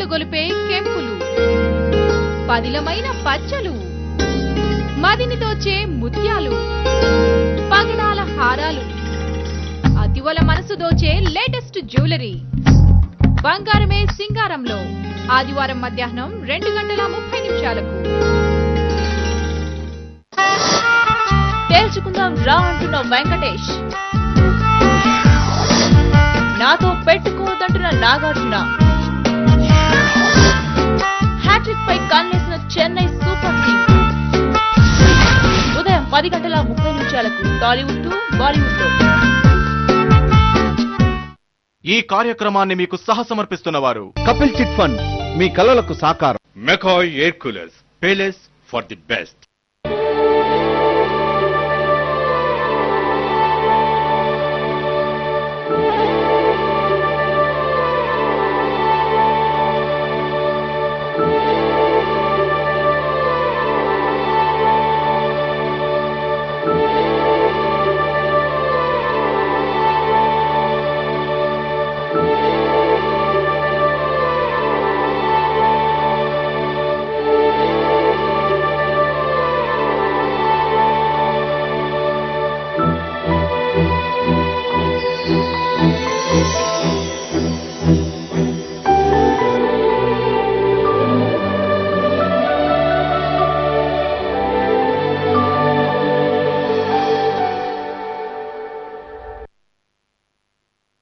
మిరిమిట్లు గొలిపే కెంపులు, పదిలమైన పచ్చలు, మదిని దోచే ముత్యాలు, పగడాల హారాలు, అతివల మనసు దోచే లేటెస్ట్ జ్యువెలరీ. బంగారమే సింగారంలో ఆదివారం మధ్యాహ్నం 2:30 తేల్చుకుందాం రా అంటున్న వెంకటేష్, నాతో పెట్టుకోవద్దంటున్న నాగార్జున, హ్యాట్రిక్ పై కన్నేసిన చెన్నై సూపర్ కింగ్స్. ఉదయం 10:30 టాలీవుడ్ టు బాలీవుడ్ లో. ఈ కార్యక్రమాన్ని మీకు సహసమర్పిస్తున్న వారు కపిల్ చిట్ ఫండ్, మీ కలలకు సాకారం. McCoy air coolers, Payless for the best.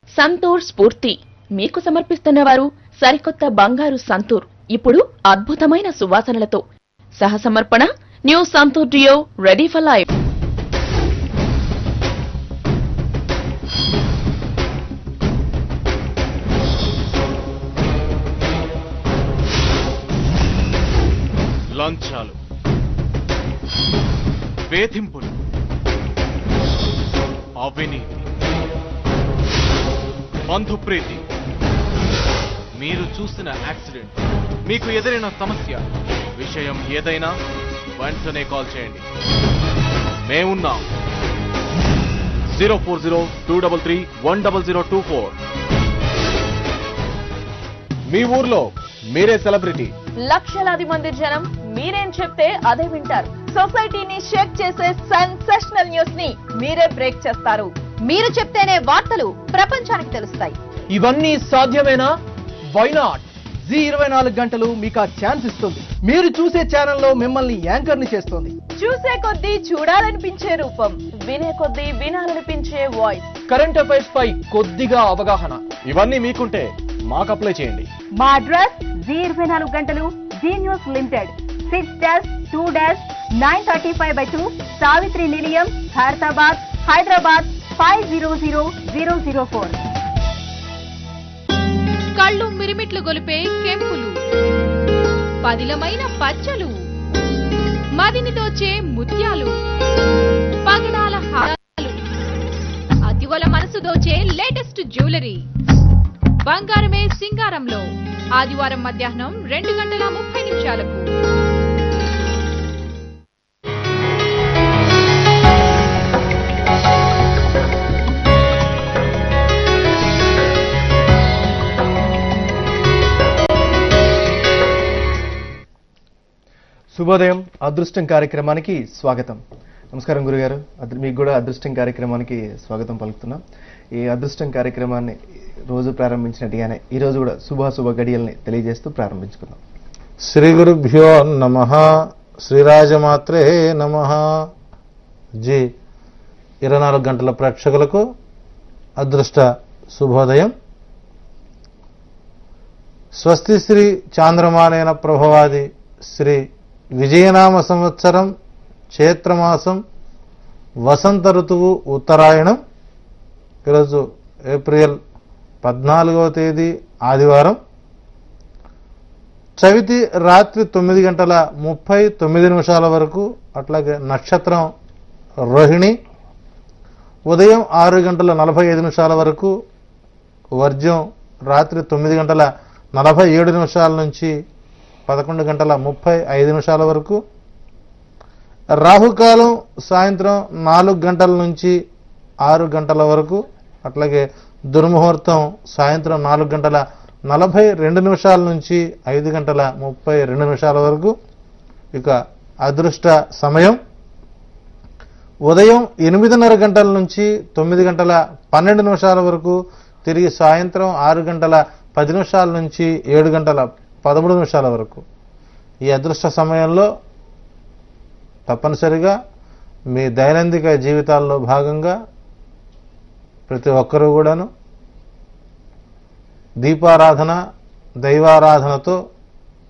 Santoor స్ఫూర్తి మీకు సమర్పిస్తున్నవారు సరికొత్త బంగారు సంతూర్, ఇప్పుడు అద్భుతమైన సువాసనలతో. సహసమర్పణ new Santoor deo, ready for life. లంచాలు, వేధింపులు, అవినీతి, బంధుప్రీతి, మీరు చూసిన యాక్సిడెంట్, మీకు ఎదురైన సమస్య, విషయం ఏదైనా వెంటనే కాల్ చేయండి. మేమున్నాం. 040-233-10024. మీ ఊర్లో మీరే సెలబ్రిటీ. లక్షలాది మంది జనం మీరేం చెప్తే అదే వింటారు. సొసైటీని షేక్ చేసే సెన్సేషనల్ న్యూస్ ని మీరే బ్రేక్ చేస్తారు. మీరు చెప్తేనే వార్తలు ప్రపంచానికి తెలుస్తాయి. ఇవన్నీ సాధ్యమేనా? Why not? జీ24 గంటలు మీకు ఆ ఛాన్స్ ఇస్తుంది. మీరు చూసే ఛానల్లో మిమ్మల్ని యాంకర్ ని చేస్తుంది. చూసే కొద్దీ చూడాలనిపించే రూపం, వినే కొద్దీ వినాలనిపించే వాయిస్, కరెంట్ అఫైర్స్ పై కొద్దిగా అవగాహన. ఇవన్నీ మీకుంటే మాకు అప్లై చేయండి. మా అడ్రస్ జీ24 గంటలు, జీ న్యూస్ లిమిటెడ్, 6-2-935/2, సావిత్రి నిలయం, ఖైరతాబాద్, హైదరాబాద్ 500004. కళ్ళు మిరిమిట్లు గొలిపే కెంపులు, పదిలమైన పచ్చలు, మదిని దోచే ముత్యాలు, పగడాల హారాలు, అతివల మనసు దోచే లేటెస్ట్ జ్యువెలరీ. బంగారమే సింగారంలో ఆదివారం మధ్యాహ్నం 2:30 శుభోదయం, అదృష్టం కార్యక్రమానికి స్వాగతం. నమస్కారం గురుగారు, మీకు కూడా అదృష్టం కార్యక్రమానికి స్వాగతం పలుకుతున్నాం. ఈ అదృష్టం కార్యక్రమాన్ని రోజు ప్రారంభించినట్టుగానే ఈ రోజు కూడా శుభ గడియల్ని తెలియజేస్తూ ప్రారంభించుకుందాం. శ్రీ గురుభ్యో నమః, శ్రీరాజమాత్రే నమః. జీ 24 గంటల ప్రేక్షకులకు అదృష్ట శుభోదయం. స్వస్తి శ్రీ చాంద్రమానేన ప్రభవాది శ్రీ విజయనామ సంవత్సరం చైత్రమాసం వసంత ఋతువు ఉత్తరాయణం. ఈరోజు ఏప్రిల్ 14వ తేదీ ఆదివారం. చవితి రాత్రి 9:39 వరకు, అట్లాగే నక్షత్రం రోహిణి. ఉదయం 6:45 వరకు, వర్జ్యం రాత్రి 9:47 నుంచి 11:35 వరకు, రాహుకాలం సాయంత్రం 4 గంటల నుంచి 6 గంటల వరకు, అట్లాగే దుర్ముహూర్తం సాయంత్రం 4:30 42 నుంచి 5:32 వరకు. ఇక అదృష్ట సమయం ఉదయం 8:30 నుంచి 9:12 వరకు, తిరిగి సాయంత్రం 6:10 నుంచి 7:13 వరకు. ఈ అదృష్ట సమయంలో తప్పనిసరిగా మీ దైనందిక జీవితాల్లో భాగంగా ప్రతి ఒక్కరూ కూడాను దీపారాధన, దైవారాధనతో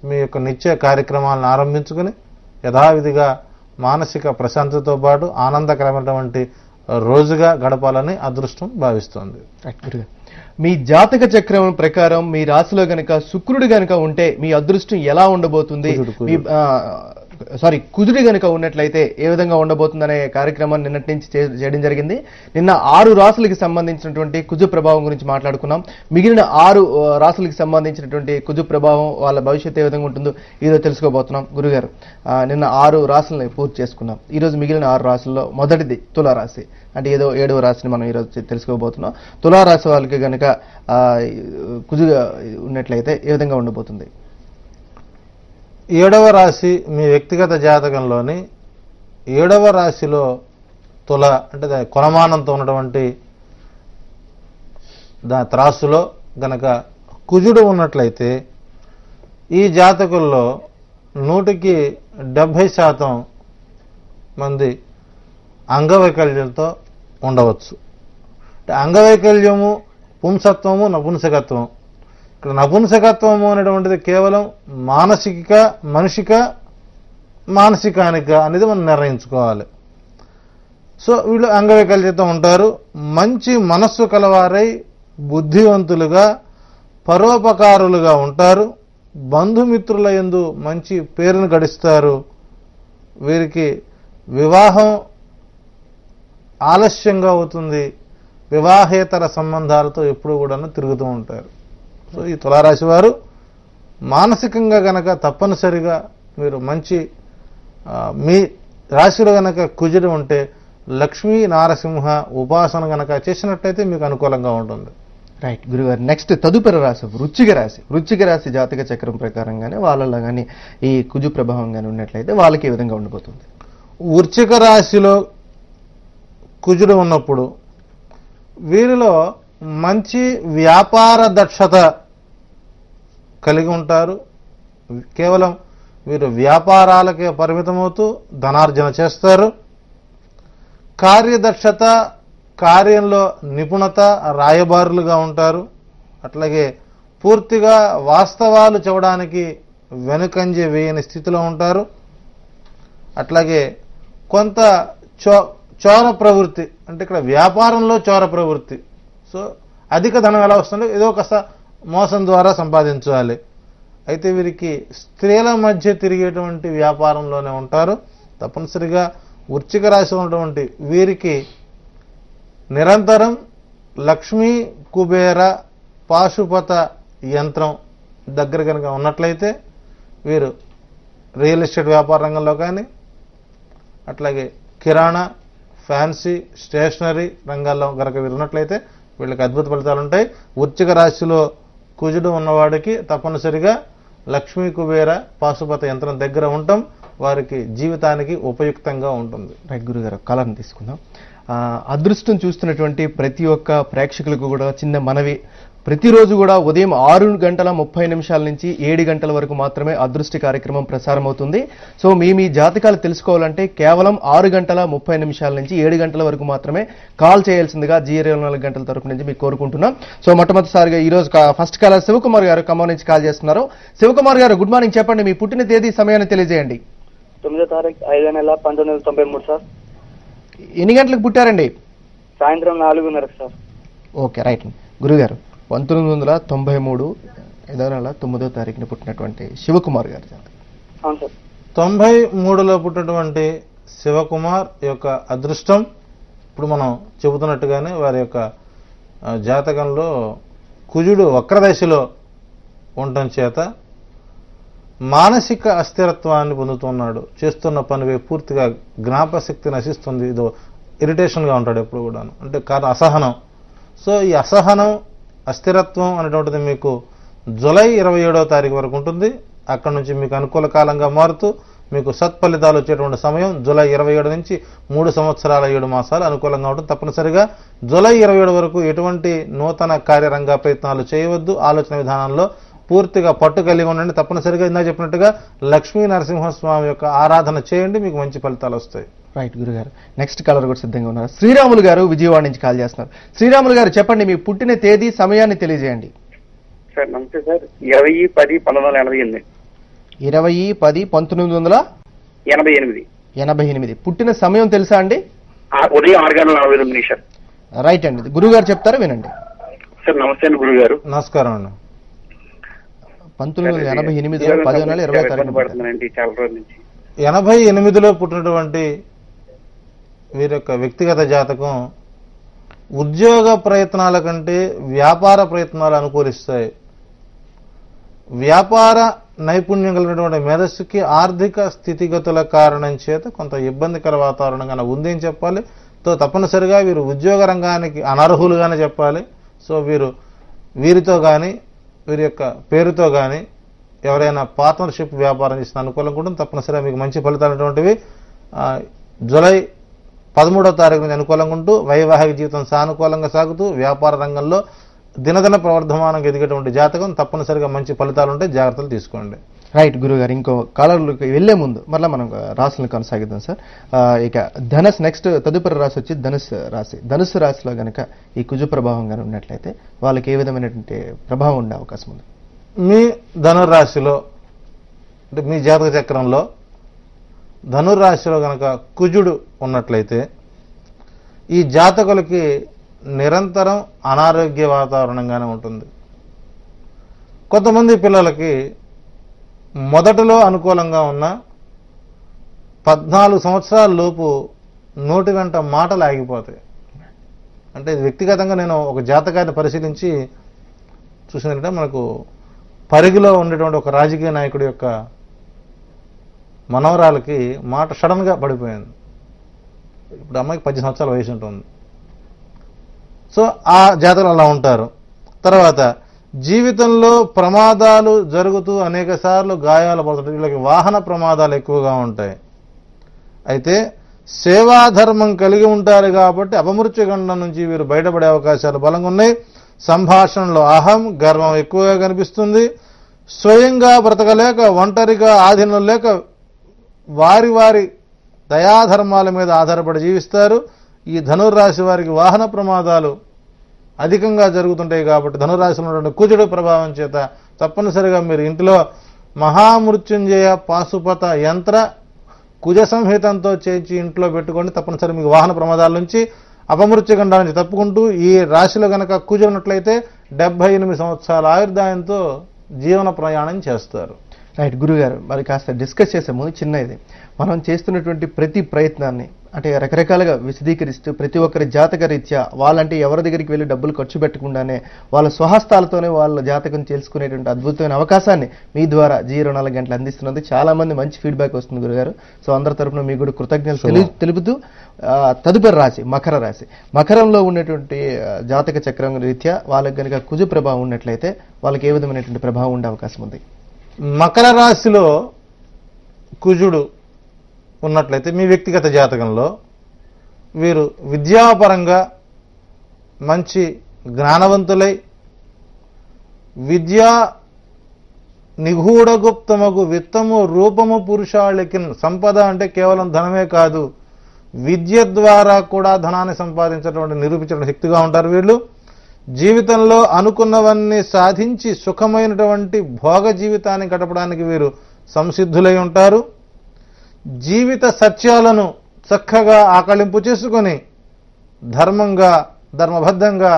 మీ యొక్క నిత్య కార్యక్రమాలను ఆరంభించుకుని యథావిధిగా మానసిక ప్రశాంతతతో పాటు ఆనందకరమైనటువంటి రోజుగా గడపాలని అదృష్టం భావిస్తోంది. మీ జాతక చక్రం ప్రకారం మీ రాశిలో గనక శుక్రుడు గనక ఉంటే మీ అదృష్టం ఎలా ఉండబోతుంది? కుజుడు గనక ఉన్నట్లయితే ఏ విధంగా ఉండబోతుందనే కార్యక్రమాన్ని నిన్నటి నుంచి చేయడం జరిగింది. నిన్న 6 రాశులకి సంబంధించినటువంటి కుజు ప్రభావం గురించి మాట్లాడుకున్నాం. మిగిలిన 6 రాశులకి సంబంధించినటువంటి కుజు ప్రభావం, వాళ్ళ భవిష్యత్తు ఏ విధంగా ఉంటుందో ఈరోజు తెలుసుకోబోతున్నాం. గురుగారు, నిన్న 6 రాశులని పూర్తి చేసుకున్నాం. ఈరోజు మిగిలిన 6 రాశుల్లో మొదటిది తులారాశి, అంటే ఏదో 7వ రాశిని మనం ఈరోజు తెలుసుకోబోతున్నాం. తులారాశి వాళ్ళకి గనక కుజు ఉన్నట్లయితే ఏ విధంగా ఉండబోతుంది? 7వ రాశి మీ వ్యక్తిగత జాతకంలోని 7వ రాశిలో తుల అంటే కొలమానంతో ఉన్నటువంటి త్రాసులో గనక కుజుడు ఉన్నట్లయితే ఈ జాతకుల్లో 100% మంది అంగవైకల్యంతో ఉండవచ్చు. అంటే అంగవైకల్యము, పుంసత్వము, నపుంసకత్వం. ఇక్కడ నపుంసకత్వము అనేటువంటిది కేవలం మానసికానిక అనేది మనం నిర్ణయించుకోవాలి. సో వీళ్ళు అంగవైకల్యంతో ఉంటారు. మంచి మనస్సు కలవారై బుద్ధివంతులుగా, పరోపకారులుగా ఉంటారు. బంధుమిత్రుల యందు మంచి పేరును గడిస్తారు. వీరికి వివాహం ఆలస్యంగా అవుతుంది. వివాహేతర సంబంధాలతో ఎప్పుడూ కూడా తిరుగుతూ ఉంటారు. సో ఈ తులారాశి వారు మానసికంగా గనక తప్పనిసరిగా మీరు మంచి మీ రాశిలో గనక కుజుడు ఉంటే లక్ష్మీ నారసింహ ఉపాసన గనక చేసినట్లయితే మీకు అనుకూలంగా ఉంటుంది. రైట్ గురుగారు. నెక్స్ట్ తదుపరి రాశి వృశ్చిక రాశి. వృశ్చిక రాశి జాతక చక్రం ప్రకారంగానే వాళ్ళలో కానీ ఈ కుజు ప్రభావం కానీ ఉన్నట్లయితే వాళ్ళకి ఏ విధంగా ఉండబోతుంది? వృశ్చిక రాశిలో కుజుడు ఉన్నప్పుడు వీరిలో మంచి వ్యాపార దక్షత కలిగి ఉంటారు. కేవలం వీరు వ్యాపారాలకే పరిమితమవుతూ ధనార్జన చేస్తారు. కార్యదక్షత, కార్యంలో నిపుణత, రాయబారులుగా ఉంటారు. అట్లాగే పూర్తిగా వాస్తవాలు చెప్పడానికి వెనుకంజ వేయని స్థితిలో ఉంటారు. అట్లాగే కొంత చోర ప్రవృత్తి, అంటే ఇక్కడ వ్యాపారంలో చోర ప్రవృత్తి. సో అధిక ధనం ఎలా వస్తుందో ఏదో కాస్త మోసం ద్వారా సంపాదించాలి. అయితే వీరికి స్త్రీల మధ్య తిరిగేటువంటి వ్యాపారంలోనే ఉంటారు. తప్పనిసరిగా వృశ్చిక రాశి ఉన్నటువంటి వీరికి నిరంతరం లక్ష్మీ కుబేర పాశుపత యంత్రం దగ్గర కనుక ఉన్నట్లయితే వీరు రియల్ ఎస్టేట్ వ్యాపార రంగంలో కానీ, అట్లాగే కిరాణా, ఫ్యాన్సీ, స్టేషనరీ రంగాల్లో కనుక వీరు ఉన్నట్లయితే వీళ్ళకి అద్భుత ఫలితాలు ఉంటాయి. వృశ్చిక రాశిలో కుజుడు ఉన్నవాడికి తప్పనిసరిగా లక్ష్మీ కుబేర పాశుపత యంత్రం దగ్గర ఉండటం వారికి జీవితానికి ఉపయుక్తంగా ఉంటుంది. రైట్ గురుగారు, కళను తీసుకుందాం. అదృష్టం చూస్తున్నటువంటి ప్రతి ఒక్క ప్రేక్షకులకు కూడా చిన్న మనవి, ప్రతిరోజు కూడా ఉదయం 6:30 నుంచి 7 గంటల వరకు మాత్రమే అదృష్టి కార్యక్రమం ప్రసారం అవుతుంది. సో మీ జాతకాలు తెలుసుకోవాలంటే కేవలం 6:30 నుంచి 7 గంటల వరకు మాత్రమే కాల్ చేయాల్సిందిగా G24 గంటల తరపు నుంచి మీకు కోరుకుంటున్నాం. సో మొట్టమొదటిసారిగా ఈ రోజు ఫస్ట్ కాలర్ శివకుమార్ గారు ఖమ్మం నుంచి కాల్ చేస్తున్నారు. శివకుమార్ గారు, గుడ్ మార్నింగ్. చెప్పండి, మీ పుట్టిన తేదీ, సమయాన్ని తెలియజేయండి. 9వ తారీఖు 5వ నెల 1993 సార్. ఎన్ని గంటలకు పుట్టారండి? సాయంత్రం 4:30 సార్. Okay, right. గురుగారు, 1993 5వ నెల 9వ తారీఖున పుట్టినటువంటి శివకుమార్ గారు. అవును సార్. 93లో పుట్టినటువంటి శివకుమార్ యొక్క అదృష్టం ఇప్పుడు మనం చెబుతున్నట్టుగానే వారి యొక్క జాతకంలో కుజుడు వక్రదశలో ఉండటం చేత మానసిక అస్థిరత్వాన్ని పొందుతున్నాడు. చేస్తున్న పనివే పూర్తిగా జ్ఞాపశక్తి నశిస్తుంది. ఇదో ఇరిటేషన్గా ఉంటాడు ఎప్పుడు కూడాను, అంటే కారణం అసహనం. సో ఈ అసహనం, అస్థిరత్వం అనేటువంటిది మీకు జూలై 27వ తారీఖు వరకు ఉంటుంది. అక్కడ నుంచి మీకు అనుకూల కాలంగా మారుతూ మీకు సత్ఫలితాలు వచ్చేటువంటి సమయం జూలై 27 నుంచి 3 సంవత్సరాల 7 మాసాలు అనుకూలంగా ఉంటుంది. తప్పనిసరిగా జూలై 27 వరకు ఎటువంటి నూతన కార్యరంగ ప్రయత్నాలు చేయవద్దు. ఆలోచన విధానంలో పూర్తిగా పట్టు కలిగి ఉండండి. తప్పనిసరిగా ఇందా చెప్పినట్టుగా లక్ష్మీ నరసింహస్వామి యొక్క ఆరాధన చేయండి, మీకు మంచి ఫలితాలు వస్తాయి. రైట్ గురుగారు. నెక్స్ట్ కాలర్ కూడా సిద్ధంగా ఉన్నారు. శ్రీరాములు గారు విజయవాడ నుంచి కాల్ చేస్తున్నారు. శ్రీరాములు గారు చెప్పండి, మీ పుట్టిన తేదీ సమయాన్ని తెలియజేయండి. సార్ నమస్తే సార్. 20-10-1988. 20-10-1988. పుట్టిన సమయం తెలుసా అండి? ఉదయం 6:49. రైట్ అండి. గురువు గారు చెప్తారా, వినండి. సార్ నమస్తే అండి గురువు గారు. నమస్కారం అండి. 1988 10 నెల 20 తారీఖు పడుతుందండి చాలా రోజుల నుంచి. 88లో పుట్టినటువంటి వీరి యొక్క వ్యక్తిగత జాతకం ఉద్యోగ ప్రయత్నాల కంటే వ్యాపార ప్రయత్నాలు అనుకూలిస్తాయి. వ్యాపార నైపుణ్యం కలిగినటువంటి మేధస్సుకి ఆర్థిక స్థితిగతుల కారణం చేత కొంత ఇబ్బందికర వాతావరణంగా ఉంది అని చెప్పాలి. తప్పనిసరిగా వీరు ఉద్యోగ రంగానికి అనర్హులుగానే చెప్పాలి. సో వీరితో కానీ వీరి యొక్క పేరుతో కానీ ఎవరైనా పార్ట్నర్షిప్ వ్యాపారం చేసిన అనుకూలంగా ఉంటుంది. తప్పనిసరిగా మీకు మంచి ఫలితాలు అనేటువంటివి జూలై 13వ తారీఖు నుంచి అనుకూలంగా ఉంటూ వైవాహిక జీవితం సానుకూలంగా సాగుతూ వ్యాపార రంగంలో దినదిన ప్రవర్ధమానంగా ఎదిగేటువంటి జాతకం. తప్పనిసరిగా మంచి ఫలితాలు ఉంటాయి, జాగ్రత్తలు తీసుకోండి. రైట్ గురుగారు. ఇంకో కాలర్లకు వెళ్లే ముందు మరలా మనం రాశులను కొనసాగిద్దాం సార్. ఇక నెక్స్ట్ తదుపరి రాశి వచ్చి ధనుసు రాశి. ధనుసు రాశిలో గనక ఈ కుజు ప్రభావం గాని ఉన్నట్లయితే వాళ్ళకి ఏ విధమైనటువంటి ప్రభావం ఉండే అవకాశం ఉంది? మీ ధనుర్రాశిలో అంటే మీ జాతక చక్రంలో ధనుర్రాశిలో గనక కుజుడు ఉన్నట్లయితే ఈ జాతకులకి నిరంతరం అనారోగ్య వాతావరణంగానే ఉంటుంది. కొంతమంది పిల్లలకి మొదటలో అనుకూలంగా ఉన్న 14 సంవత్సరాల లోపు నోటి వెంట మాటలు ఆగిపోతాయి. అంటే వ్యక్తిగతంగా నేను ఒక జాతకాన్ని పరిశీలించి చూసినట్టే మనకు పరిగిలో ఉండేటువంటి ఒక రాజకీయ నాయకుడి యొక్క మనవరాలకి మాట సడన్ గా పడిపోయింది. ఇప్పుడు అమ్మాయికి 10 సంవత్సరాల వయసు ఉంటుంది. సో ఆ జాతకులు అలా ఉంటారు. తర్వాత జీవితంలో ప్రమాదాలు జరుగుతూ అనేక సార్లు గాయాలు పడుతుంటాయి. వీళ్ళకి వాహన ప్రమాదాలు ఎక్కువగా ఉంటాయి. అయితే సేవాధర్మం కలిగి ఉంటారు కాబట్టి అపమృత్యుగండం నుంచి వీరు బయటపడే అవకాశాలు బలంగా ఉన్నాయి. సంభాషణలో అహం గర్వం ఎక్కువగా కనిపిస్తుంది. స్వయంగా బ్రతకలేక ఒంటరిగా ఆధీనం లేక వారి దయాధర్మాల మీద ఆధారపడి జీవిస్తారు. ఈ ధనుర్రాశి వారికి వాహన ప్రమాదాలు అధికంగా జరుగుతుంటాయి కాబట్టి ధనురాశిలో ఉన్నటువంటి కుజుడు ప్రభావం చేత తప్పనిసరిగా మీరు ఇంటిలో మహామృత్యుంజయ పాశుపత యంత్ర కుజ సంహితంతో చేర్చి ఇంట్లో పెట్టుకోండి. తప్పనిసరి మీకు వాహన ప్రమాదాల నుంచి అపమృత్యుగండం నుంచి తప్పుకుంటూ ఈ రాశిలో గనక కుజుడు ఉన్నట్లయితే 78 సంవత్సరాల ఆయుర్దాయంతో జీవన ప్రయాణం చేస్తారు. రైట్ గురుగారు. మరి కాస్త డిస్కస్ చేసే ముందు చిన్న ఇది, మనం చేస్తున్నటువంటి ప్రతి ప్రయత్నాన్ని అంటే రకరకాలుగా విశదీకరిస్తూ ప్రతి ఒక్కరి జాతక రీత్యా వాళ్ళంటే ఎవరి దగ్గరికి వెళ్ళి డబ్బులు ఖర్చు పెట్టకుండానే వాళ్ళ స్వహస్తాలతోనే వాళ్ళ జాతకం తెలుసుకునేటువంటి అద్భుతమైన అవకాశాన్ని మీ ద్వారా 24 గంటలు అందిస్తున్నందుకు చాలా మంది మంచి ఫీడ్బ్యాక్ వస్తుంది గురుగారు. సో అందరి తరఫున మీకు కూడా కృతజ్ఞతలు తెలుపుతూ తదుపరి రాశి మకర రాశి. మకరంలో ఉన్నటువంటి జాతక చక్రం రీత్యా వాళ్ళకి కనుక కుజు ప్రభావం ఉన్నట్లయితే వాళ్ళకి ఏ విధమైనటువంటి ప్రభావం ఉండే అవకాశం ఉంది? మకర రాశిలో కుజుడు ఉన్నట్లయితే మీ వ్యక్తిగత జాతకంలో వీరు విద్యాపరంగా మంచి జ్ఞానవంతులై విద్యా నిగూఢగుప్తమగు విత్తము రూపము పురుషాళికి సంపద అంటే కేవలం ధనమే కాదు, విద్య ద్వారా కూడా ధనాన్ని సంపాదించడం నిరూపించడం శక్తిగా ఉంటారు. వీళ్ళు జీవితంలో అనుకున్నవన్నీ సాధించి సుఖమైనటువంటి భోగ జీవితాన్ని గడపడానికి వీరు సంసిద్ధులై ఉంటారు. జీవిత సత్యాలను చక్కగా ఆకళింపు చేసుకొని ధర్మంగా ధర్మబద్ధంగా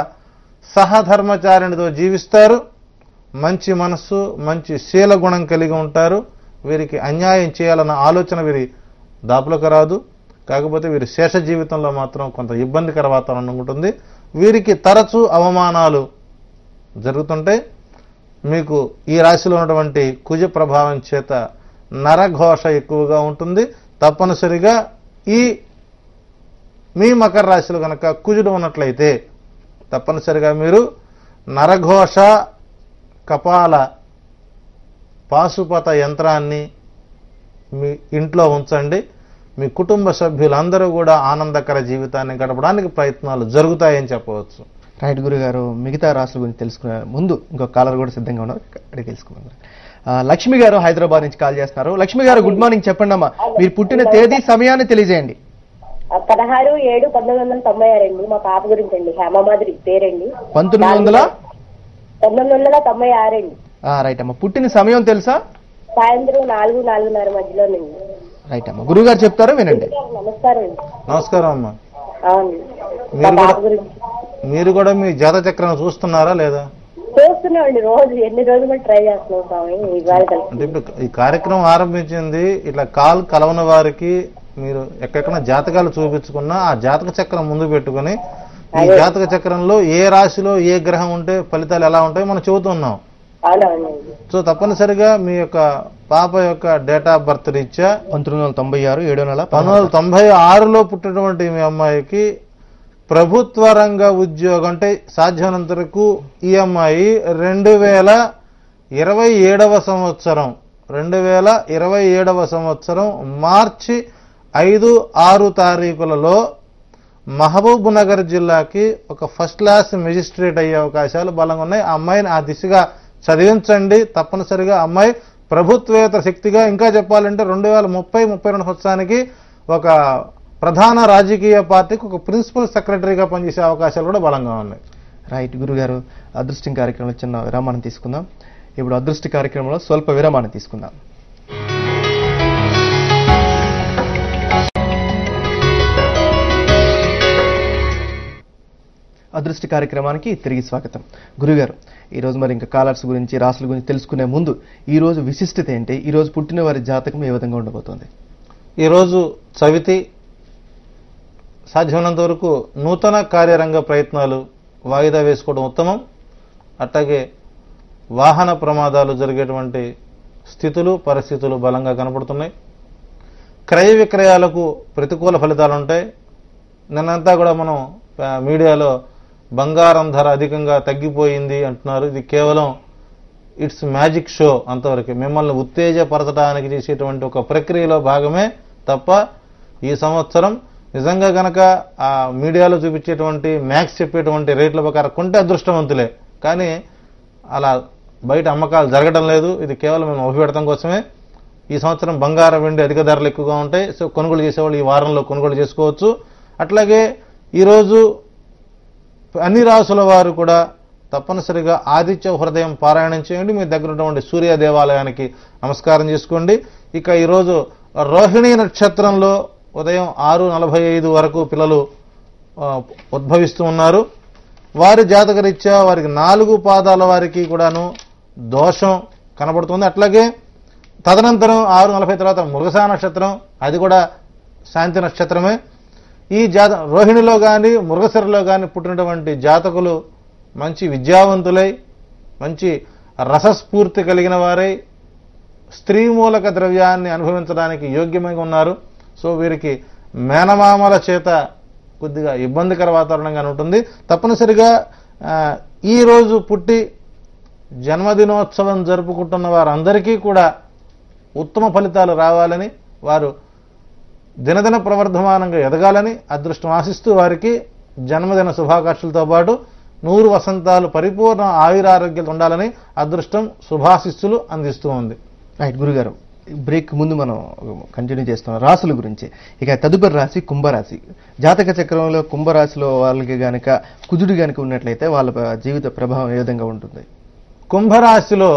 సహధర్మచారిణితో జీవిస్తారు. మంచి మనస్సు మంచి శీల గుణం కలిగి ఉంటారు. వీరికి అన్యాయం చేయాలన్న ఆలోచన వీరి దాపులకు రాదు. కాకపోతే వీరి శేష జీవితంలో మాత్రం కొంత ఇబ్బందికర వాతావరణం ఉంటుంది. వీరికి తరచూ అవమానాలు జరుగుతుంటాయి. మీకు ఈ రాశిలో ఉన్నటువంటి కుజ ప్రభావం చేత నరఘోష ఎక్కువగా ఉంటుంది. తప్పనిసరిగా ఈ మీ మకర రాశిలో కనుక కుజుడు ఉన్నట్లయితే తప్పనిసరిగా మీరు నరఘోష కపాల పాశుపత యంత్రాన్ని మీ ఇంట్లో ఉంచండి. మీ కుటుంబ సభ్యులందరూ కూడా ఆనందకర జీవితాన్ని గడపడానికి ప్రయత్నాలు జరుగుతాయని చెప్పవచ్చు. రైట్ గురుగారు, మిగతా రాష్ట్రాల గురించి తెలుసుకునే ముందు ఇంకొక కాలర్ కూడా సిద్ధంగా ఉన్నారు, అడిగి తెలుసుకుందాం. లక్ష్మి గారు హైదరాబాద్ నుంచి కాల్ చేస్తున్నారు. లక్ష్మి గారు గుడ్ మార్నింగ్, చెప్పండి అమ్మా. మీరు పుట్టిన తేదీ సమయాన్ని తెలియజేయండి. 16/7/1996 అండి. మా పాప గురించి అండి, హేమమాధురి పేరండి. 1996 అండి. రైట్ అమ్మా, పుట్టిన సమయం తెలుసా? సాయంత్రం 4-4:30 మధ్యలోనండి. రైట్ అమ్మా, గురువు గారు చెప్తారు వినండి. నమస్కారం అండి. నమస్కారం అమ్మా. అవునండి, మా పాప గురించి. మీరు కూడా మీ జాతక చక్రం చూస్తున్నారా లేదా? చూస్తున్నామండి, రోజు ఎన్ని రోజులు కూడా ట్రై చేస్తున్నాం స్వామి. అంటే ఇప్పుడు ఈ కార్యక్రమం ఆరంభించింది ఇట్లా కాల్ కలవని వారికి మీరు ఎక్కడెక్కడ జాతకాలు చూపించుకున్నా ఆ జాతక చక్రం ముందు పెట్టుకుని ఈ జాతక చక్రంలో ఏ రాశిలో ఏ గ్రహం ఉంటే ఫలితాలు ఎలా ఉంటాయో మనం చెబుతున్నాం. సో తప్పనిసరిగా మీ యొక్క పాప యొక్క డేట్ ఆఫ్ బర్త్ రీత్యా 1996లో పుట్టినటువంటి మీ అమ్మాయికి ప్రభుత్వ రంగ ఉద్యోగం అంటే సాధ్యమైనంత వరకు ఈ అమ్మాయి 2027 సంవత్సరం మార్చి 5-6 తారీఖులలో మహబూబ్ నగర్ జిల్లాకి ఒక ఫస్ట్ క్లాస్ మెజిస్ట్రేట్ అయ్యే అవకాశాలు బలంగా ఉన్నాయి. ఆ అమ్మాయిని ఆ దిశగా చదివించండి. తప్పనిసరిగా అమ్మాయి ప్రభుత్వేతర శక్తిగా, ఇంకా చెప్పాలంటే 2030-32 సంవత్సరానికి ఒక ప్రధాన రాజకీయ పార్టీకి ఒక ప్రిన్సిపల్ సెక్రటరీగా పనిచేసే అవకాశాలు కూడా బలంగా ఉన్నాయి. రైట్ గురుగారు, అదృష్టం కార్యక్రమంలో చిన్న విరామాన్ని తీసుకుందాం. ఇప్పుడు అదృష్ట కార్యక్రమంలో స్వల్ప విరామాన్ని తీసుకుందాం. అదృష్ట కార్యక్రమానికి తిరిగి స్వాగతం. గురుగారు, ఈరోజు మరి ఇంకా కాలర్స్ గురించి రాసుల గురించి తెలుసుకునే ముందు ఈ రోజు విశిష్టత ఏంటి? ఈ రోజు పుట్టిన వారి జాతకం ఏ విధంగా ఉండబోతోంది? ఈరోజు చవితి. సాధ్యమైనంత వరకు నూతన కార్యరంగ ప్రయత్నాలు వాయిదా వేసుకోవడం ఉత్తమం. అట్లాగే వాహన ప్రమాదాలు జరిగేటువంటి స్థితులు పరిస్థితులు బలంగా కనపడుతున్నాయి. క్రయ విక్రయాలకు ప్రతికూల ఫలితాలు ఉంటాయి. నిన్నంతా కూడా మనం మీడియాలో బంగారం ధర అధికంగా తగ్గిపోయింది అంటున్నారు. ఇది కేవలం ఇట్స్ మ్యాజిక్ షో, అంతవరకు మిమ్మల్ని ఉత్తేజపరచడానికి చేసేటువంటి ఒక ప్రక్రియలో భాగమే తప్ప ఈ సంవత్సరం నిజంగా గనక ఆ మీడియాలో చూపించేటువంటి మ్యాక్స్ చెప్పేటువంటి రేట్ల ప్రకారం కొంటే అదృష్టవంతులే, కానీ అలా బయట అమ్మకాలు జరగడం లేదు. ఇది కేవలం మేము అభిపెడతాం కోసమే. ఈ సంవత్సరం బంగారం వెండి అధిక ధరలు ఎక్కువగా ఉంటాయి. సో కొనుగోలు చేసేవాళ్ళు ఈ వారంలో కొనుగోలు చేసుకోవచ్చు. అట్లాగే ఈరోజు అన్ని రాసుల వారు కూడా తప్పనిసరిగా ఆదిత్య హృదయం పారాయణం చేయండి. మీ దగ్గర ఉన్నటువంటి సూర్య దేవాలయానికి నమస్కారం చేసుకోండి. ఇక ఈరోజు రోహిణి నక్షత్రంలో ఉదయం 6:45 వరకు పిల్లలు ఉద్భవిస్తూ ఉన్నారు. వారి జాతకరీత్యా వారికి 4 పాదాల వారికి కూడాను దోషం కనబడుతుంది. అట్లాగే తదనంతరం 6:40 తర్వాత మృగశా నక్షత్రం, అది కూడా శాంతి నక్షత్రమే. ఈ రోహిణిలో కానీ మృగశిరలో కానీ పుట్టినటువంటి జాతకులు మంచి విద్యావంతులై, మంచి రసస్ఫూర్తి కలిగిన వారై, స్త్రీ మూలక ద్రవ్యాన్ని అనుభవించడానికి యోగ్యమై ఉన్నారు. సో వీరికి మేనమామల చేత కొద్దిగా ఇబ్బందికర వాతావరణంగా ఉంటుంది. తప్పనిసరిగా ఈ రోజు పుట్టి జన్మదినోత్సవం జరుపుకుంటున్న వారందరికీ కూడా ఉత్తమ ఫలితాలు రావాలని, వారు దినదిన ప్రవర్ధమానంగా ఎదగాలని అదృష్టం ఆశిస్తూ వారికి జన్మదిన శుభాకాంక్షలతో పాటు 100 వసంతాలు పరిపూర్ణ ఆయురారోగ్యాలు ఉండాలని అదృష్టం శుభాశిస్సులు అందిస్తూ ఉంది. రైట్ గురుగారు, బ్రేక్ ముందు మనం కంటిన్యూ చేస్తున్నాం రాసుల గురించి. ఇక తదుపరి రాశి కుంభరాశి. జాతక చక్రంలో కుంభరాశిలో వాళ్ళకి గనక కుజుడు గనక ఉన్నట్లయితే వాళ్ళ జీవిత ప్రభావం ఏ విధంగా ఉంటుంది? కుంభరాశిలో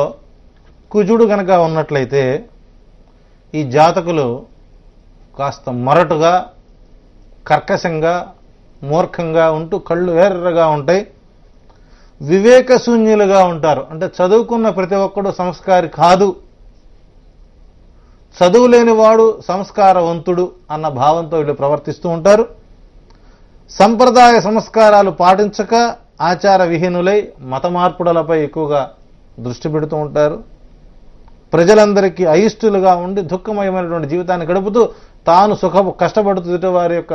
కుజుడు గనక ఉన్నట్లయితే ఈ జాతకులు కాస్త మొరటుగా, కర్కశంగా, మూర్ఖంగా ఉంటూ కళ్ళు ఎర్రగా ఉంటాయి. వివేక శూన్యులుగా ఉంటారు. అంటే చదువుకున్న ప్రతి ఒక్కడు సంస్కారి కాదు, చదువు లేనివాడు సంస్కారవంతుడు అన్న భావంతో వీళ్ళు ప్రవర్తిస్తూ ఉంటారు. సంప్రదాయ సంస్కారాలు పాటించక ఆచార విహీనులై మత మార్పుడలపై ఎక్కువగా దృష్టి పెడుతూ ఉంటారు. ప్రజలందరికీ అయిష్టులుగా ఉండి దుఃఖమయమైనటువంటి జీవితాన్ని గడుపుతూ తాను కష్టపడుతూ వారి యొక్క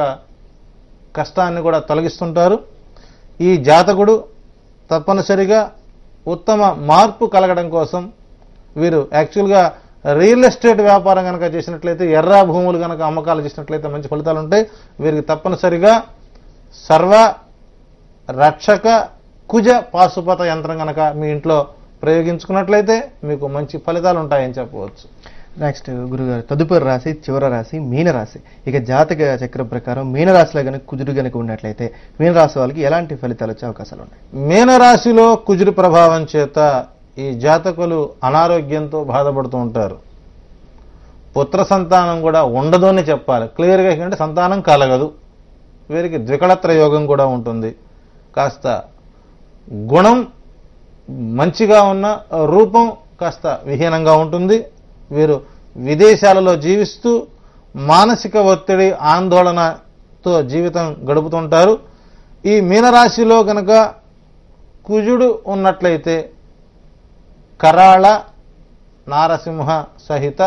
కష్టాన్ని కూడా తొలగిస్తుంటారు. ఈ జాతకుడు తప్పనిసరిగా ఉత్తమ మార్పు కలగడం కోసం వీరు యాక్చువల్గా రియల్ ఎస్టేట్ వ్యాపారం కనుక చేసినట్లయితే, ఎర్ర భూములు కనుక అమ్మకాలు చేసినట్లయితే మంచి ఫలితాలు ఉంటాయి. వీరికి తప్పనిసరిగా సర్వ రక్షక కుజ పాశుపత యంత్రం కనుక మీ ఇంట్లో ప్రయోగించుకున్నట్లయితే మీకు మంచి ఫలితాలు ఉంటాయని చెప్పవచ్చు. నెక్స్ట్ గురుగారు, తదుపరి రాశి చివరి రాశి మీనరాశి. ఇక జాతక చక్రం ప్రకారం మీనరాశిలో కనుక కుజుడు కనుక ఉన్నట్లయితే మీనరాశి వాళ్ళకి ఎలాంటి ఫలితాలు వచ్చే అవకాశాలు ఉన్నాయి? మీనరాశిలో కుజుడు ప్రభావం చేత ఈ జాతకులు అనారోగ్యంతో బాధపడుతూ ఉంటారు. పుత్ర సంతానం కూడా ఉండదు అని చెప్పాలి. క్లియర్గా ఏంటంటే సంతానం కలగదు. వీరికి ద్వికళత్ర యోగం కూడా ఉంటుంది. కాస్త గుణం మంచిగా ఉన్న రూపం కాస్త విహీనంగా ఉంటుంది. వీరు విదేశాలలో జీవిస్తూ మానసిక ఒత్తిడి ఆందోళనతో జీవితం గడుపుతుంటారు. ఈ మీనరాశిలో కనుక కుజుడు ఉన్నట్లయితే కరాళ నారసింహ సహిత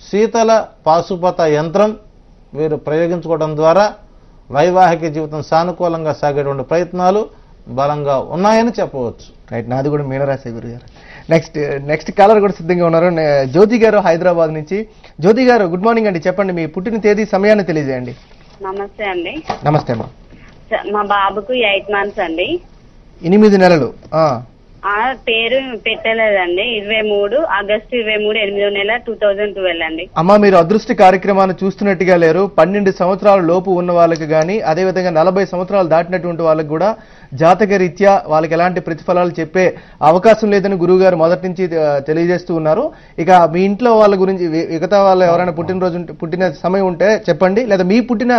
శీతల పాశుపత యంత్రం వీరు ప్రయోగించుకోవడం ద్వారా వైవాహిక జీవితం సానుకూలంగా సాగేటువంటి ప్రయత్నాలు బలంగా ఉన్నాయని చెప్పవచ్చు. రైట్, నాది కూడా మీనరాశి గురుగారు. నెక్స్ట్ కాలర్ కూడా సిద్ధంగా ఉన్నారు. జ్యోతి గారు హైదరాబాద్ నుంచి. జ్యోతి గారు గుడ్ మార్నింగ్ అండి. చెప్పండి, మీ పుట్టిన తేదీ సమయాన్ని తెలియజేయండి. నమస్తే అండి. నమస్తే అమ్మా. మా బాబుకు 8 months అండి. 8 నెలలు. పేరు పెట్టలేదండి. 23 ఆగస్టు 23 8వ నెల 2012 అండి. అమ్మా, మీరు అదృష్ట కార్యక్రమాన్ని చూస్తున్నట్టుగా లేరు. 12 సంవత్సరాల లోపు ఉన్న వాళ్ళకి కానీ, అదేవిధంగా 40 సంవత్సరాలు దాటినటువంటి వాళ్ళకి కూడా జాతక రీత్యా వాళ్ళకి ఎలాంటి ప్రతిఫలాలు చెప్పే అవకాశం లేదని గురువు గారు మొదటి నుంచి తెలియజేస్తూ ఉన్నారు. ఇక మీ ఇంట్లో వాళ్ళ గురించి, మిగతా వాళ్ళు ఎవరైనా పుట్టిన సమయం ఉంటే చెప్పండి, లేదా మీ పుట్టిన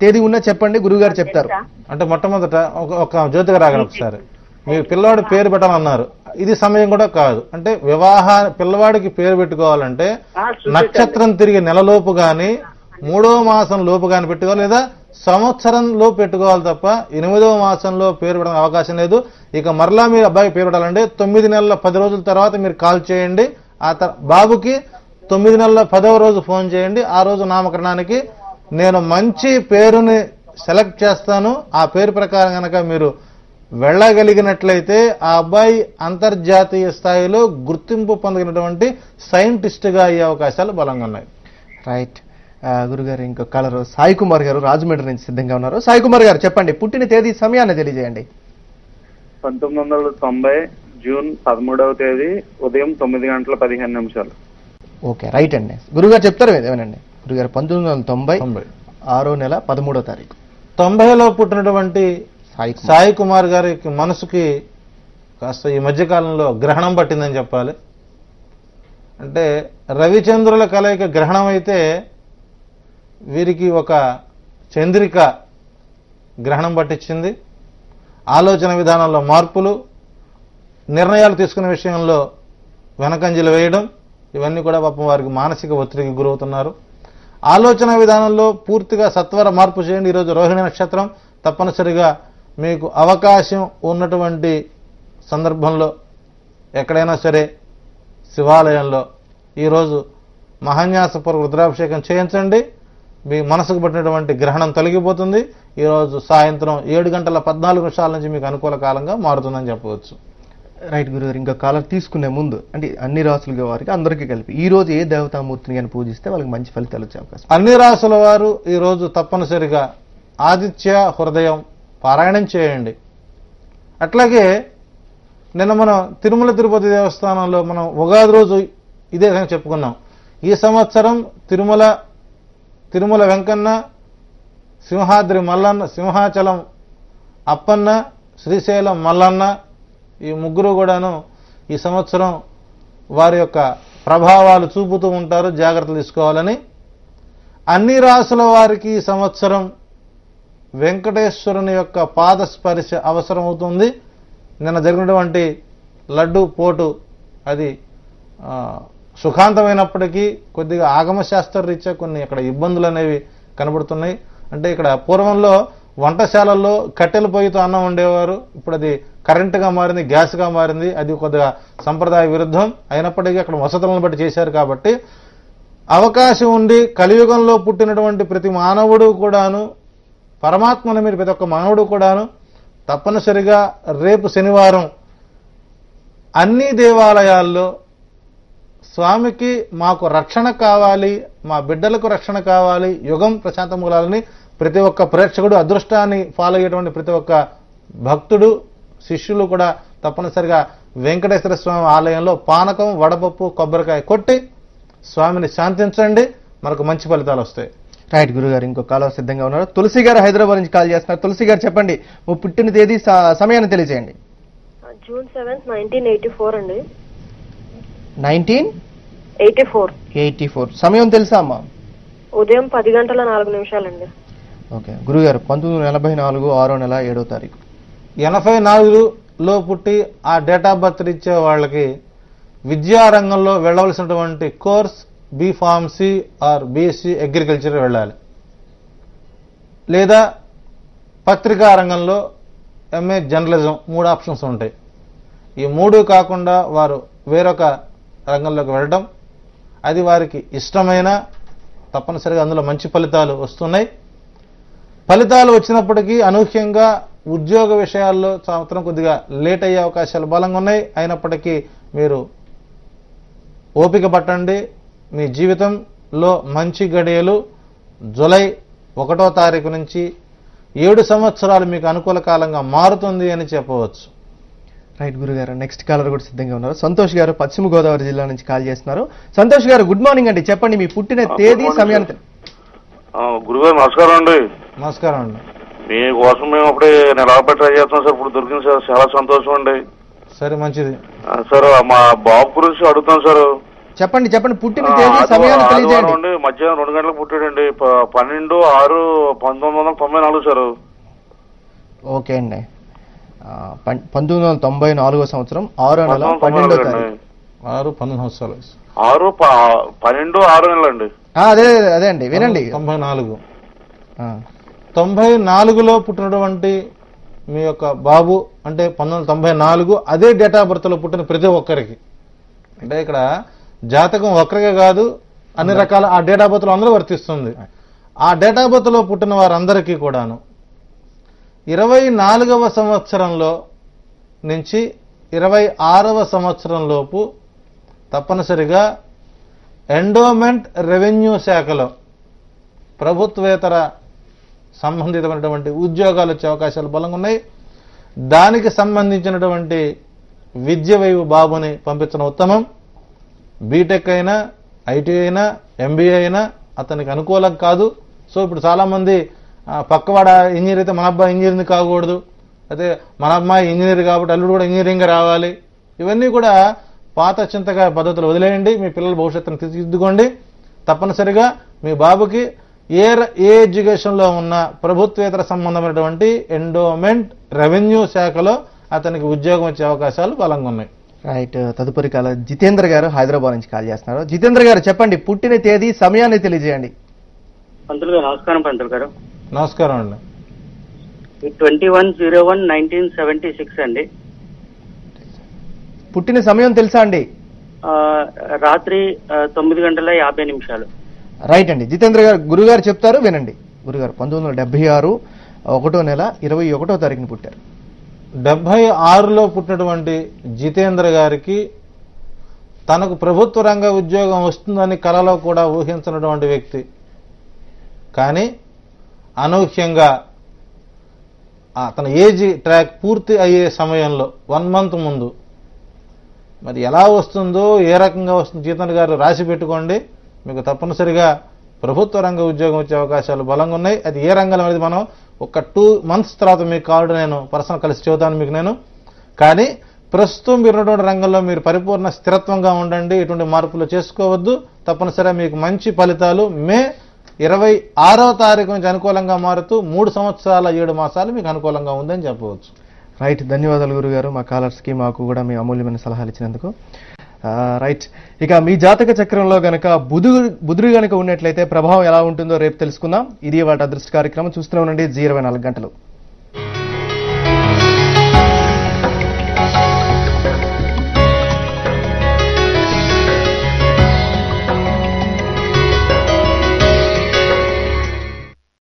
తేదీ ఉన్నా చెప్పండి, గురువు గారు చెప్తారు. అంటే మొట్టమొదట ఒక జ్యోతిగా రాగలరు ఒకసారి. మీ పిల్లవాడి పేరు పెట్టాలన్నారు, ఇది సమయం కూడా కాదు. అంటే పిల్లవాడికి పేరు పెట్టుకోవాలంటే నక్షత్రం తిరిగి నెలలోపు గాని 3వ మాసం లోపు గాని పెట్టుకోవాలి, లేదా సంవత్సరంలో పెట్టుకోవాలి తప్ప 8వ మాసంలో పేరు పెట్టడానికి అవకాశం లేదు. ఇక మరలా మీరు అబ్బాయి పేరు పెట్టాలంటే 9 నెలల 10 రోజుల తర్వాత మీరు కాల్ చేయండి. బాబుకి 9 నెలల 10వ రోజు ఫోన్ చేయండి. ఆ రోజు నామకరణానికి నేను మంచి పేరుని సెలెక్ట్ చేస్తాను. ఆ పేరు ప్రకారం కనుక మీరు వెళ్ళగలిగినట్లయితే ఆ అబ్బాయి అంతర్జాతీయ స్థాయిలో గుర్తింపు పొందినటువంటి సైంటిస్ట్ గా అయ్యే అవకాశాలు బలంగా ఉన్నాయి. రైట్ గురుగారు, ఇంకో కాలర్ సాయి కుమార్ గారు రాజమండ్రి నుంచి సిద్ధంగా ఉన్నారు. సాయి కుమార్ గారు చెప్పండి, పుట్టిన తేదీ సమయాన్ని తెలియజేయండి. 1990 జూన్ 13వ తేదీ ఉదయం 9:15. ఓకే, రైట్ అండి. గురుగారు చెప్తారు ఏమేనండి? గురుగారు 1990 6వ నెల 13వ తారీఖు 90లో పుట్టినటువంటి సాయి కుమార్ గారికి మనసుకి కాస్త ఈ మధ్యకాలంలో గ్రహణం పట్టిందని చెప్పాలి. అంటే రవిచంద్రుల కలయిక గ్రహణం అయితే వీరికి ఒక చంద్రిక గ్రహణం పట్టించింది. ఆలోచన విధానంలో మార్పులు, నిర్ణయాలు తీసుకునే విషయంలో వెనకంజలు వేయడం, ఇవన్నీ కూడా పాపం వారికి మానసిక ఒత్తిడికి గురవుతున్నారు. ఆలోచన విధానంలో పూర్తిగా సత్వర మార్పు చేయండి. ఈరోజు రోహిణి నక్షత్రం, తప్పనిసరిగా మీకు అవకాశం ఉన్నటువంటి సందర్భంలో ఎక్కడైనా సరే శివాలయంలో ఈరోజు మహాన్యాసపూర్వక రుద్రాభిషేకం చేయించండి. మీ మనసుకు పట్టినటువంటి గ్రహణం తొలగిపోతుంది. ఈరోజు సాయంత్రం 7:14 నుంచి మీకు అనుకూల కాలంగా మారుతుందని చెప్పవచ్చు. రైట్ గురుగారు, ఇంకా కాలర్ తీసుకునే ముందు అంటే అన్ని రాసులుగా వారికి అందరికీ కలిపి ఈ రోజు ఏ దేవతామూర్తిని కానీ పూజిస్తే వాళ్ళకి మంచి ఫలితాలు వచ్చే అవకాశం? అన్ని రాసుల వారు ఈ రోజు తప్పనిసరిగా ఆదిత్య హృదయం పారాయణం చేయండి. అట్లాగే నిన్న మనం తిరుమల తిరుపతి దేవస్థానంలో మనం ఉగాది రోజు ఇదే చెప్పుకున్నాం. ఈ సంవత్సరం తిరుమల వెంకన్న, సింహాద్రి మల్లన్న, సింహాచలం అప్పన్న, శ్రీశైలం మల్లన్న, ఈ ముగ్గురు కూడాను ఈ సంవత్సరం వారి యొక్క ప్రభావాలు చూపుతూ ఉంటారు. జాగ్రత్తలు తీసుకోవాలని అన్ని రాసుల వారికి ఈ సంవత్సరం వెంకటేశ్వరుని యొక్క పాదస్పర్శ అవసరమవుతుంది. నిన్న జరిగినటువంటి లడ్డు పోటు అది సుఖాంతమైనప్పటికీ కొద్దిగా ఆగమశాస్త్ర రీత్యా కొన్ని ఇక్కడ ఇబ్బందులు అనేవి కనబడుతున్నాయి. అంటే ఇక్కడ పూర్వంలో వంటశాలల్లో కట్టెల పొయ్యితో అన్నం వండేవారు, ఇప్పుడు అది కరెంటుగా మారింది, గ్యాస్గా మారింది. అది కొద్దిగా సంప్రదాయ విరుద్ధం అయినప్పటికీ అక్కడ వసతులను బట్టి చేశారు. కాబట్టి అవకాశం ఉండి కలియుగంలో పుట్టినటువంటి ప్రతి మానవుడు కూడాను, పరమాత్మను మీరు ప్రతి ఒక్క మానవుడు కూడాను తప్పనిసరిగా రేపు శనివారం అన్ని దేవాలయాల్లో స్వామికి మాకు రక్షణ కావాలి, మా బిడ్డలకు రక్షణ కావాలి, యుగం ప్రశాంతమూలాలని ప్రతి ఒక్క ప్రేక్షకుడు, అదృష్టాన్ని ఫాలో అయ్యేటువంటి ప్రతి ఒక్క భక్తుడు, శిష్యులు కూడా తప్పనిసరిగా వెంకటేశ్వర స్వామి ఆలయంలో పానకం, వడపప్పు, కొబ్బరికాయ కొట్టి స్వామిని శాంతించండి, మనకు మంచి ఫలితాలు వస్తాయి. రైట్ గురుగారు, ఇంకో కాలర్ సిద్ధంగా ఉన్నారు. తులసి గారు హైదరాబాద్ నుంచి కాల్ చేస్తున్నారు. తులసి గారు చెప్పండి, మీ పుట్టిన తేదీ, సమయాన్ని తెలియజేయండి. జూన్ 7, 1984 అండి. 1984. సమయం తెలుసా అమ్మా? ఉదయం 10:04 అండి. ఓకే గురుగారు, 1984 6వ నెల 7వ తారీఖు. 84లో పుట్టి ఆ డేట్ ఆఫ్ బర్త్ ఇచ్చే వాళ్ళకి విద్యారంగంలో వెళ్ళవలసినటువంటి course B Pharmacy or BSc agriculture వెళ్ళాలి, లేదా పత్రికా రంగంలో ఎంఏ జర్నలిజం, 3 ఆప్షన్స్ ఉంటాయి. ఈ 3 కాకుండా వారు వేరొక రంగంలోకి వెళ్ళడం, అది వారికి ఇష్టమైన, తప్పనిసరిగా అందులో మంచి ఫలితాలు వస్తున్నాయి. ఫలితాలు వచ్చినప్పటికీ అనూహ్యంగా ఉద్యోగ విషయాల్లో సంవత్సరం కొద్దిగా లేట్ అయ్యే అవకాశాలు బలంగా ఉన్నాయి. అయినప్పటికీ మీరు ఓపిక పట్టండి. మీ జీవితంలో మంచి గడియలు జూలై 1వ తారీఖు నుంచి 7 సంవత్సరాలు మీకు అనుకూల కాలంగా మారుతుంది అని చెప్పవచ్చు. రైట్ గురుగారు, నెక్స్ట్ కాలర్ కూడా సిద్ధంగా ఉన్నారు. సంతోష్ గారు పశ్చిమ గోదావరి జిల్లా నుంచి కాల్ చేస్తున్నారు. సంతోష్ గారు గుడ్ మార్నింగ్ అండి, చెప్పండి మీ పుట్టిన తేదీ, సమయాన్ని. గురుగారు నమస్కారం అండి. నమస్కారం అండి. మీకోసం మేము అప్పుడే నిలబెట్టి ట్రై చేస్తాం సార్, ఇప్పుడు దొరికింది సార్, చాలా సంతోషం అండి. సరే మంచిది సార్. మా బాబు గురించి అడుగుతాం సార్. చెప్పండి పుట్టిన తేదీ, సమయాన్ని తెలియజేయండి. మధ్యాహ్నం 2 గంటలకు పుట్టాడండి, 12/6/1994 సార్. ఓకే అండి, 1994 సంవత్సరం 6వ నెల 12వ తారీఖు. 6-12 సంవత్సరాలు. 6-12-6 నెలలు అండి. అదే అండి, వినండి. 94లో పుట్టినటువంటి మీ యొక్క బాబు అంటే 1994 అదే డేట్ ఆఫ్ బర్త్ లో పుట్టిన ప్రతి ఒక్కరికి, అంటే ఇక్కడ జాతకం ఒక్కరికే కాదు, అన్ని రకాల ఆ డేట్ ఆఫ్ బర్త్ లో అందరూ వర్తిస్తుంది. ఆ డేట్ ఆఫ్ బర్త్ లో పుట్టిన వారందరికీ కూడాను 24వ సంవత్సరంలో నుంచి 26వ సంవత్సరం లోపు తప్పనిసరిగా ఎండోమెంట్ రెవెన్యూ శాఖలో ప్రభుత్వేతర సంబంధితమైనటువంటి ఉద్యోగాలు వచ్చే అవకాశాలు బలంగా ఉన్నాయి. దానికి సంబంధించినటువంటి విద్య వైపు బాబుని పంపించడం ఉత్తమం. బీటెక్ అయినా, ఐటీ అయినా, ఎంబీఏ అయినా అతనికి అనుకూలం కాదు. సో ఇప్పుడు చాలా మంది పక్కవాడ ఇంజనీర్ అయితే మన అబ్బాయి ఇంజనీరింగ్ కాకూడదు, అయితే మన అమ్మాయి ఇంజనీర్ కాబట్టి అల్లుడు కూడా ఇంజనీరింగ్ రావాలి, ఇవన్నీ కూడా పాత చింతగా పద్ధతులు వదిలేయండి. మీ పిల్లల భవిష్యత్తును తీర్చిదిద్దుకోండి. తప్పనిసరిగా మీ బాబుకి ఏ ఎడ్యుకేషన్ లో ఉన్న ప్రభుత్వేతర సంబంధమైనటువంటి ఎండోమెంట్ రెవెన్యూ శాఖలో అతనికి ఉద్యోగం వచ్చే అవకాశాలు బలంగా ఉన్నాయి. రైట్, తదుపరి కాల జితేంద్ర గారు హైదరాబాద్ నుంచి కాల్ చేస్తున్నారు. జితేంద్ర గారు చెప్పండి, పుట్టిన తేదీ, సమయాన్ని తెలియజేయండి. పంతులు గారు నమస్కారం. పంతులు గారు నమస్కారం అండి. 21/01/1976 అండి. పుట్టిన సమయం తెలుసా అండి? రాత్రి 9:50 రైట్ అండి. జితేంద్ర గారు గురుగారు చెప్తారు, వినండి. గురుగారు 1976 1వ నెల 21వ తారీఖున పుట్టారు. 76లో పుట్టినటువంటి జితేంద్ర గారికి తనకు ప్రభుత్వ రంగ ఉద్యోగం వస్తుందని కలలో కూడా ఊహించినటువంటి వ్యక్తి, కానీ అనూహ్యంగా తన ఏజ్ ట్రాక్ పూర్తి అయ్యే సమయంలో 1 మంత్ ముందు మరి ఎలా వస్తుందో, ఏ రకంగా వస్తుందో జితేంద్ర గారు రాసి పెట్టుకోండి. మీకు తప్పనిసరిగా ప్రభుత్వ రంగ ఉద్యోగం వచ్చే అవకాశాలు బలంగా ఉన్నాయి. అది ఏ రంగం అనేది మనం ఒక 2 మంత్స్ తర్వాత మీకు కావాలంటే నేను పర్సనల్ కలిసి చెబుతాను మీకు నేను. కానీ ప్రస్తుతం మీరున్నటువంటి రంగంలో మీరు పరిపూర్ణ స్థిరత్వంగా ఉండండి, ఎటువంటి మార్పులు చేసుకోవద్దు. తప్పనిసరిగా మీకు మంచి ఫలితాలు మే 26వ తారీఖు నుంచి అనుకూలంగా మారుతూ 3 సంవత్సరాల 7 మాసాలు మీకు అనుకూలంగా ఉందని చెప్పవచ్చు. రైట్, ధన్యవాదాలు గురుగారు, మా కాలర్స్కి మాకు కూడా మీ అమూల్యమైన సలహాలు ఇచ్చినందుకు. రైట్, ఇక మీ జాతక చక్రంలో గనక బుధుడు గనక ఉన్నట్లయితే ప్రభావం ఎలా ఉంటుందో రేపు తెలుసుకుందాం. ఇది వాటి అదృష్ట కార్యక్రమం. చూస్తూనే ఉండండి Zee 24 గంటలు.